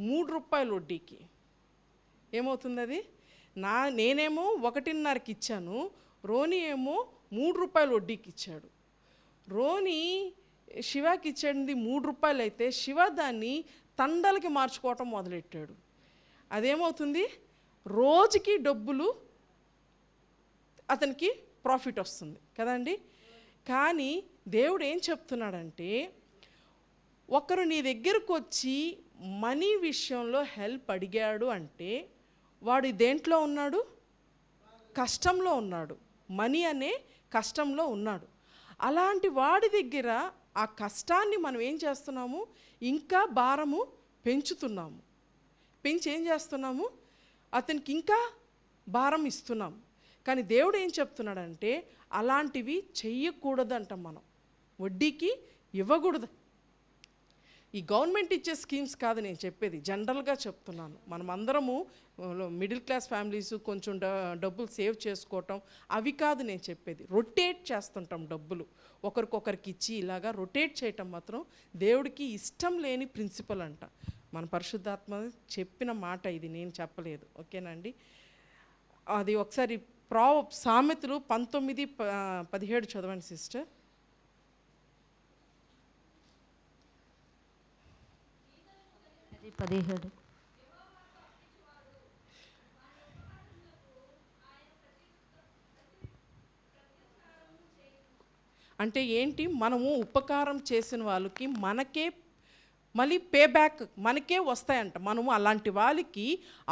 3 రూపాయల వడ్డీకి. ఏమవుతుంది అది? నేనేమో 1.5కి ఇచ్చాను, రోని ఏమో 3 రూపాయల వడ్డీకి ఇచ్చాడు. రోని శివకి ఇచ్చేది 3 రూపాయలు అయితే శివ దాన్ని తండలకి మార్చుకోవటం మొదలెట్టాడు. అదేమవుతుంది, రోజుకి డబ్బులు అతనికి ప్రాఫిట్ వస్తుంది కదండి. కానీ దేవుడు ఏం చెప్తున్నాడంటే, ఒకరు నీ దగ్గరకు వచ్చి మనీ విషయంలో హెల్ప్ అడిగాడు అంటే వాడు దేంట్లో ఉన్నాడు? కష్టంలో ఉన్నాడు. మనీ అనే కష్టంలో ఉన్నాడు. అలాంటి వాడి దగ్గర ఆ కష్టాన్ని మనం ఏం చేస్తున్నాము, ఇంకా భారము పెంచుతున్నాము. పెంచి ఏం చేస్తున్నాము, అతనికి ఇంకా భారం ఇస్తున్నాము. కానీ దేవుడు ఏం చెప్తున్నాడంటే, అలాంటివి చెయ్యకూడదంట. మనం వడ్డీకి ఇవ్వకూడదు. ఈ గవర్నమెంట్ ఇచ్చే స్కీమ్స్ కాదు నేను చెప్పేది, జనరల్గా చెప్తున్నాను. మనం అందరము మిడిల్ క్లాస్ ఫ్యామిలీస్ కొంచెం డబ్బులు సేవ్ చేసుకోవటం అవి కాదు నేను చెప్పేది. రొటేట్ చేస్తుంటాం డబ్బులు ఒకరికొకరికి ఇచ్చి, ఇలాగా రొటేట్ చేయటం మాత్రం దేవుడికి ఇష్టం లేని ప్రిన్సిపల్ అంట. మన పరిశుద్ధాత్మ చెప్పిన మాట ఇది, నేను చెప్పలేదు. ఓకేనండి. అది ఒకసారి సామెతలు 19:17 చదవండి సిస్టర్. అది 17. అంటే ఏంటి, మనము ఉపకారం చేసిన వాళ్ళకి మనకే మళ్ళీ పే బ్యాక్ మనకే వస్తాయంట. మనము అలాంటి వాళ్ళకి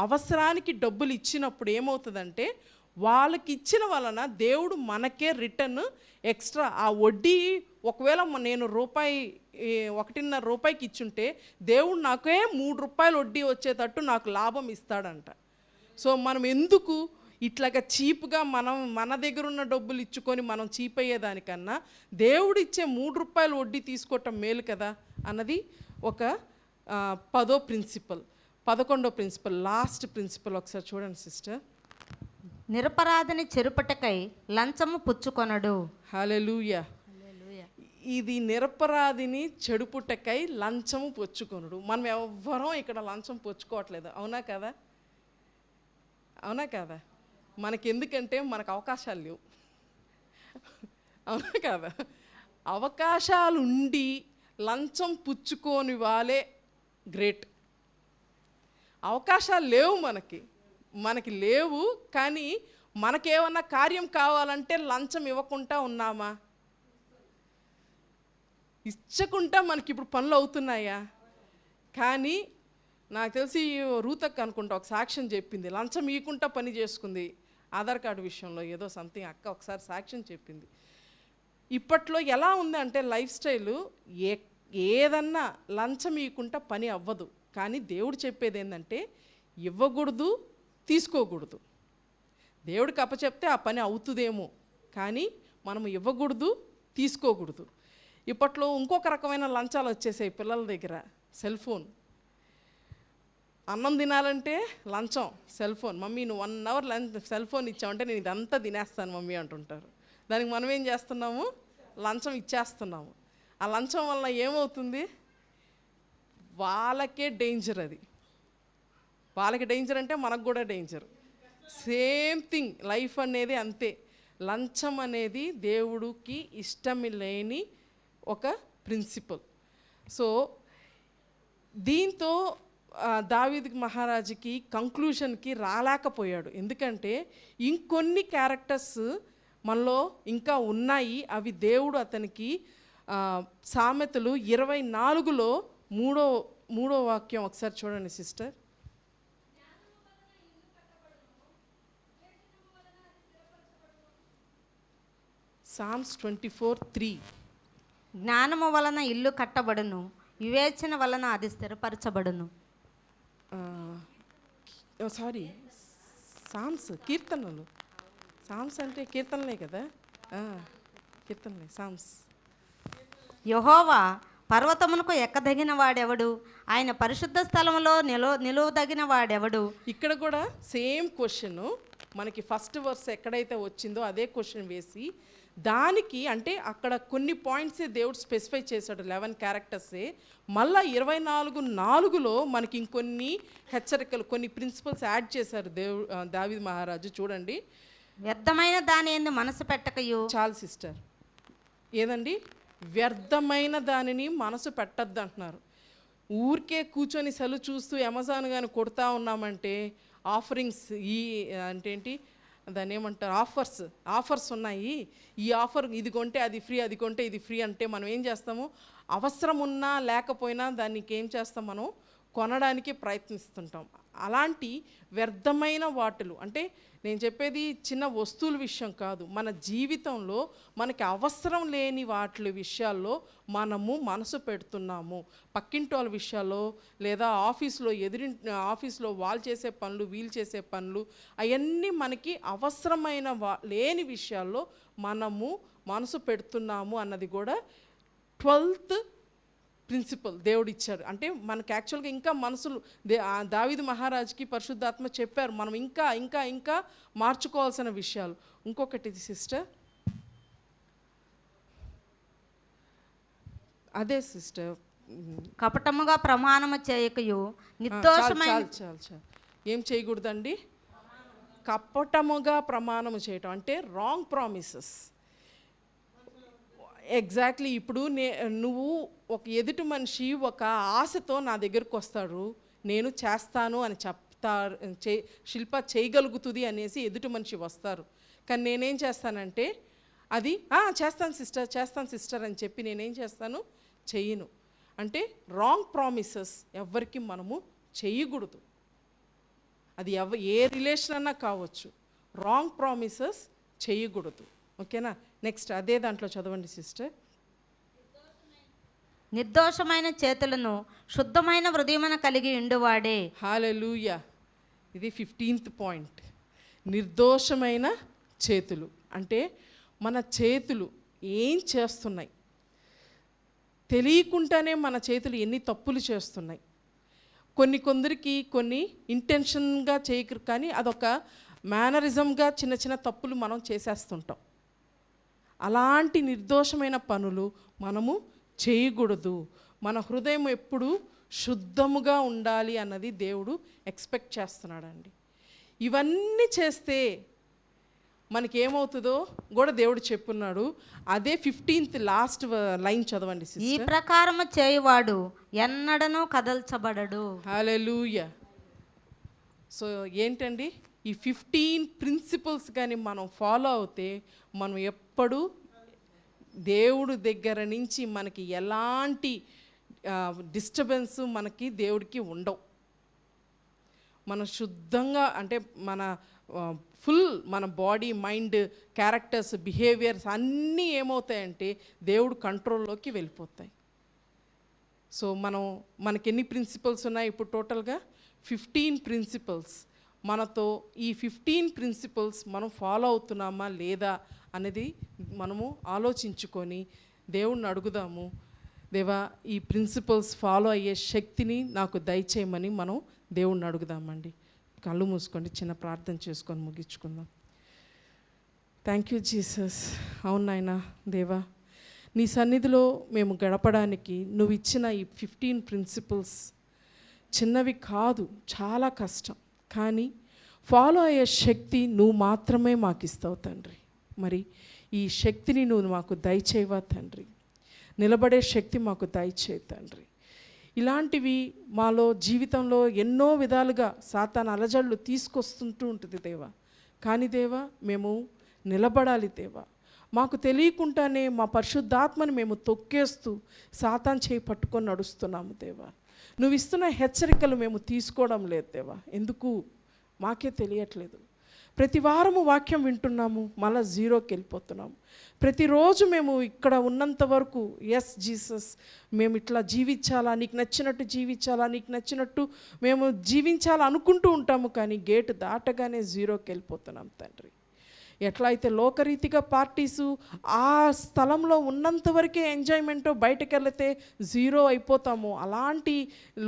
అవసరానికి డబ్బులు ఇచ్చినప్పుడు ఏమవుతుందంటే వాళ్ళకి ఇచ్చిన వలన దేవుడు మనకే రిటర్న్ ఎక్స్ట్రా ఆ వడ్డీ, ఒకవేళ నేను ₹1.5 ఇచ్చుంటే దేవుడు నాకే ₹3 వడ్డీ వచ్చేటట్టు నాకు లాభం ఇస్తాడంట. సో మనం ఎందుకు ఇట్లాగా చీప్గా మన దగ్గర ఉన్న డబ్బులు ఇచ్చుకొని మనం చీప్ అయ్యేదానికన్నా దేవుడు ఇచ్చే ₹3 వడ్డీ తీసుకోవటం మేలు కదా అన్నది ఒక 10వ ప్రిన్సిపల్. 11వ ప్రిన్సిపల్, లాస్ట్ ప్రిన్సిపల్ ఒకసారి చూడండి సిస్టర్. నిరపరాధిని చెరుపటకై లంచము పుచ్చుకొనడు. హల్లెలూయా. ఇది నిరపరాధిని చెడుపుటకై లంచము పుచ్చుకొనడు. మనం ఎవ్వరం ఇక్కడ లంచం పుచ్చుకోవట్లేదు, అవునా కదా? అవునా కదా? మనకెందుకంటే మనకు అవకాశాలు లేవు, అవునా కదా? అవకాశాలు ఉండి లంచం పుచ్చుకోని వాళ్ళే గ్రేట్. అవకాశాలు లేవు మనకి లేవు, కానీ మనకేమన్నా కార్యం కావాలంటే లంచం ఇవ్వకుండా ఉన్నామా? ఇచ్చకుండా మనకి ఇప్పుడు పనులు అవుతున్నాయా? కానీ నాకు తెలిసి రూతక్క అనుకుంటా ఒక సాక్ష్యం చెప్పింది, లంచం ఇవ్వకుండా పని చేసుకుంది ఆధార్ కార్డు విషయంలో, ఏదో సంథింగ్ అక్క ఒకసారి సాక్ష్యం చెప్పింది. ఇప్పట్లో ఎలా ఉంది అంటే లైఫ్ స్టైలు, ఏదన్నా లంచం ఇవ్వకుండా పని అవ్వదు. కానీ దేవుడు చెప్పేది ఏంటంటే ఇవ్వకూడదు, తీసుకోకూడదు. దేవుడికి అప్పచెప్తే ఆ పని అవుతుందేమో, కానీ మనం ఇవ్వకూడదు, తీసుకోకూడదు. ఇప్పట్లో ఇంకొక రకమైన లంచాలు వచ్చేసాయి పిల్లల దగ్గర. సెల్ ఫోన్, అన్నం తినాలంటే లంచం, సెల్ ఫోన్. మమ్మీ నువ్వు 1 అవర్ సెల్ ఫోన్ ఇచ్చావంటే నేను ఇదంతా తినేస్తాను మమ్మీ అంటుంటారు. దానికి మనం ఏం చేస్తున్నాము? లంచం ఇచ్చేస్తున్నాము. ఆ లంచం వల్ల ఏమవుతుంది? వాళ్ళకే డేంజర్. అది వాళ్ళకి డేంజర్ అంటే మనకు కూడా డేంజర్. సేమ్ థింగ్ లైఫ్ అనేది అంతే. లంచం అనేది దేవుడికి ఇష్టం లేని ఒక ప్రిన్సిపల్. సో దీంతో దావీదు మహారాజుకి కంక్లూషన్కి రాలేకపోయాడు. ఎందుకంటే ఇంకొన్ని క్యారెక్టర్స్ మనలో ఇంకా ఉన్నాయి. అవి దేవుడు అతనికి సామెతలు 24లో 3వ వాక్యం ఒకసారి చూడండి సిస్టర్. సామ్స్ 24:3. జ్ఞానము వలన ఇల్లు కట్టబడును, వివేచన వలన అది స్థిరపరచబడును. సారీ, సామ్స్ కీర్తనలు. సామ్స్ అంటే కీర్తనలే కదా, కీర్తనలే సామ్స్. యెహోవా పర్వతమునకు ఎక్కదగిన వాడెవడు? ఆయన పరిశుద్ధ స్థలంలో నిలువదగిన వాడెవడు? ఇక్కడ కూడా సేమ్ క్వశ్చన్ మనకి ఫస్ట్ వర్స్ ఎక్కడైతే వచ్చిందో అదే క్వశ్చన్ వేసి దానికి అంటే అక్కడ కొన్ని పాయింట్సే దేవుడు స్పెసిఫై చేశాడు, 11 క్యారెక్టర్సే. మళ్ళీ 24:4లో మనకి ఇంకొన్ని హెచ్చరికలు, కొన్ని ప్రిన్సిపల్స్ యాడ్ చేశారు దావీదు మహారాజు. చూడండి. వ్యర్థమైన దాని యందు మనసు పెట్టకయు. చాలు సిస్టర్, ఏదండి? వ్యర్థమైన దానిని మనసు పెట్టద్దు అంటున్నారు. ఊరికే కూర్చొని సెలవు చూస్తూ అమెజాన్ కానీ కొడతా ఉన్నామంటే ఆఫరింగ్స్, అంటే ఏంటి దాన్ని ఏమంటారు, ఆఫర్స్ ఉన్నాయి, ఈ ఆఫర్ ఇది కొంటే అది ఫ్రీ, అది కొంటే ఇది ఫ్రీ అంటే మనం ఏం చేస్తాము? అవసరం ఉన్నా లేకపోయినా దానికి ఏం చేస్తాం? మనం కొనడానికి ప్రయత్నిస్తుంటాం. అలాంటి వ్యర్థమైన వాటిలు అంటే నేను చెప్పేది చిన్న వస్తువుల విషయం కాదు, మన జీవితంలో మనకి అవసరం లేని వాటి విషయాల్లో మనము మనసు పెడుతున్నాము. పక్కింటి వాళ్ళ విషయాల్లో లేదా ఆఫీస్లో వాళ్ళు చేసే పనులు, వీళ్ళు చేసే పనులు, అవన్నీ మనకి అవసరమైన లేని విషయాల్లో మనము మనసు పెడుతున్నాము అన్నది కూడా 12th ప్రిన్సిపల్ దేవుడు ఇచ్చాడు. అంటే మనకు యాక్చువల్గా ఇంకా మనసులు దావీదు మహారాజుకి పరిశుద్ధాత్మ చెప్పారు మనం ఇంకా ఇంకా ఇంకా మార్చుకోవాల్సిన విషయాలు. ఇంకొకటి సిస్టర్, అదే సిస్టర్, కపటముగా ప్రమాణము చేయకయు నిర్దోషమైన చాలు ఏం చేయకూడదండి? కపటముగా ప్రమాణము చేయటం అంటే రాంగ్ ప్రామిసెస్. ఎగ్జాక్ట్లీ. ఇప్పుడు నువ్వు ఒక ఎదుటి మనిషి ఒక ఆశతో నా దగ్గరకు వస్తాడు, నేను చేస్తాను అని చెప్తారు, శిల్ప చేయగలుగుతుంది అనేసి ఎదుటి మనిషి వస్తారు. కానీ నేనేం చేస్తానంటే అది చేస్తాను సిస్టర్ అని చెప్పి నేనేం చేస్తాను, చెయ్యను. అంటే రాంగ్ ప్రామిసెస్ ఎవరికి మనము చేయకూడదు. అది ఏ రిలేషన్ అన్నా కావచ్చు, రాంగ్ ప్రామిసెస్ చేయకూడదు. ఓకేనా? నెక్స్ట్ అదే దాంట్లో చదవండి సిస్టర్. నిర్దోషమైన చేతులను శుద్ధమైన హృదయమున కలిగి ఉండువాడే. హల్లెలూయా. ఇది 15th పాయింట్. నిర్దోషమైన చేతులు అంటే మన చేతులు ఏం చేస్తున్నాయి, తెలియకుండానే మన చేతులు ఎన్ని తప్పులు చేస్తున్నాయి. కొందరికి కొన్ని ఇంటెన్షన్గా చేయకరు, కానీ అదొక మేనరిజంగా చిన్న చిన్న తప్పులు మనం చేసేస్తుంటాం. అలాంటి నిర్దోషమైన పనులు మనము చేయకూడదు. మన హృదయం ఎప్పుడు శుద్ధముగా ఉండాలి అన్నది దేవుడు ఎక్స్పెక్ట్ చేస్తున్నాడండి. ఇవన్నీ చేస్తే మనకేమవుతుందో కూడా దేవుడు చెప్పున్నాడు. అదే 15th లాస్ట్ లైన్ చదవండి సిస్టర్. ఈ ప్రకారము చేయువాడు ఎన్నడనూ కదల్చబడడు. హల్లెలూయా. సో ఏంటండి, ఈ 15 ప్రిన్సిపల్స్ కానీ మనం ఫాలో అవుతే మనం ఎప్పుడు దేవుడు దగ్గర నుంచి మనకి ఎలాంటి డిస్టర్బెన్స్ మనకి దేవుడికి ఉండవు. మన శుద్ధంగా అంటే మన మన బాడీ, మైండ్, క్యారెక్టర్స్, బిహేవియర్స్ అన్నీ ఏమవుతాయంటే దేవుడు కంట్రోల్లోకి వెళ్ళిపోతాయి. సో మనకి ఎన్ని ప్రిన్సిపల్స్ ఉన్నాయి ఇప్పుడు టోటల్గా? 15 ప్రిన్సిపల్స్. మనతో ఈ 15 ప్రిన్సిపల్స్ మనం ఫాలో అవుతున్నామా లేదా అనేది మనము ఆలోచించుకొని దేవుణ్ణి అడుగుదాము. దేవా, ఈ ప్రిన్సిపల్స్ ఫాలో అయ్యే శక్తిని నాకు దయచేయమని మనం దేవుణ్ణి అడుగుదామండి. కళ్ళు మూసుకోండి, చిన్న ప్రార్థన చేసుకొని ముగించుకుందాం. Thank you Jesus. అవును నాయనా దేవా, నీ సన్నిధిలో మేము గడపడానికి నువ్వు ఇచ్చిన ఈ 15 ప్రిన్సిపల్స్ చిన్నవి కాదు, చాలా కష్టం. కానీ ఫాలో అయ్యే శక్తి నువ్వు మాత్రమే మాకు ఇస్తావు తండ్రి. మరి ఈ శక్తిని నువ్వు మాకు దయచేయవా తండ్రి. నిలబడే శక్తి మాకు దయచేయి తండ్రి. ఇలాంటివి మాలో జీవితంలో ఎన్నో విధాలుగా సాతాను అలజడులు తీసుకొస్తుంటూ ఉంటుంది దేవా. కానీ దేవా, మేము నిలబడాలి దేవా. మాకు తెలియకుండానే మా పరిశుద్ధాత్మని మేము తొక్కేస్తూ సాతాను చేయి పట్టుకొని నడుస్తున్నాము దేవా. నువ్వు ఇస్తున్న హెచ్చరికలు మేము తీసుకోవడం లేదు దేవా. ఎందుకు మాకే తెలియట్లేదు. ప్రతి వారము వాక్యం వింటున్నాము, మళ్ళీ జీరోకి వెళ్ళిపోతున్నాము. ప్రతిరోజు మేము ఇక్కడ ఉన్నంత వరకు ఎస్ జీసస్ మేము ఇట్లా జీవించాలా, నీకు నచ్చినట్టు జీవించాలా, నీకు నచ్చినట్టు మేము జీవించాలా అనుకుంటూ ఉంటాము. కానీ గేటు దాటగానే జీరోకి వెళ్ళిపోతున్నాం తండ్రి. ఎట్లా అయితే లోకరీతిగా పార్టీసు ఆ స్థలంలో ఉన్నంత వరకే ఎంజాయ్మెంటో, బయటకు వెళితే జీరో అయిపోతాము, అలాంటి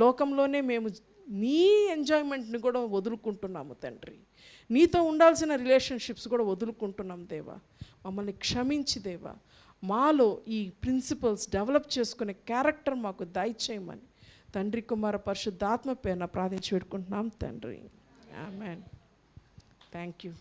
లోకంలోనే మేము నీ ఎంజాయ్మెంట్ని కూడా వదులుకుంటున్నాము తండ్రి. నీతో ఉండాల్సిన రిలేషన్షిప్స్ కూడా వదులుకుంటున్నాం దేవా. మమ్మల్ని క్షమించి దేవా, మాలో ఈ ప్రిన్సిపల్స్ డెవలప్ చేసుకునే క్యారెక్టర్ మాకు దయచేయమని తండ్రి, కుమార, పరిశుద్ధాత్మ పేరున ప్రార్థించి పెట్టుకుంటున్నాం తండ్రి. ఆమేన్. Thank you.